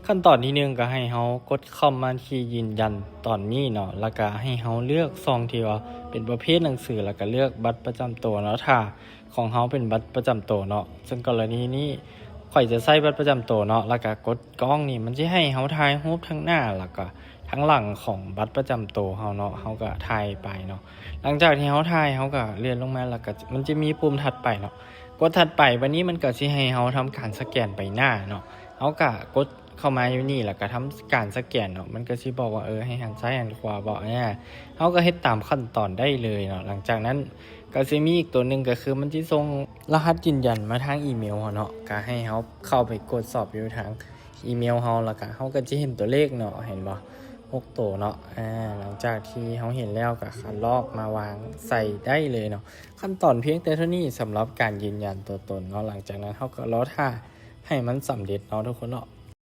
ขั้นตอนที่1ก็ให้เฮากดเข้ามาที่ยืนยันตอนนี้เนาะแล้วก็ให้เฮาเลือกซองที่ว่าเป็นประเภทหนังสือแล้วก็เลือกบัตรประจำตัวเนาะถ้าของเฮาเป็นบัตรประจำตัวเนาะซึ่งกรณีนี้ข่อยจะใช้บัตรประจำตัวเนาะแล้วก็กดกล้องนี่มันสิให้เฮาถ่ายรูปทั้งหน้าแล้วก็ทั้งหลังของบัตรประจำตัวเฮาเนาะเฮาก็ถ่ายไปเนาะหลังจากที่เฮาถ่ายเฮาก็เลื่อนลงมาแล้วก็มันจะมีปุ่มถัดไปเนาะกดถัดไปวันนี้มันก็สิให้เฮาทำการสแกนใบหน้าเนาะเฮาก็กดเข้ามาอยู่นี่แล้วก็ทำการสแกนเนาะมันก็สิบอกว่าให้หันซ้ายหันขวาบอกเนี่ยเฮาก็เฮ็ดตามขั้นตอนได้เลยเนาะหลังจากนั้นก็สิมีอีกตัวหนึงก็คือมันสิส่งรหัสยืนยันมาทางอีเมลเฮาเนาะก็ให้เฮาเข้าไปกดสอบอยู่ทางอีเมลเฮาแล้วก็เฮาก็จะเห็นตัวเลขเนาะเห็นบ่6ตัวเนาะหลังจากที่เฮาเห็นแล้วก็คัดลอกมาวางใส่ได้เลยเนาะขั้นตอนเพียงแต่เท่านี้สำหรับการยืนยันตัวตนเนาะหลังจากนั้นเฮาก็รอท่าให้มันสำเร็จเนาะทุกคนเนาะ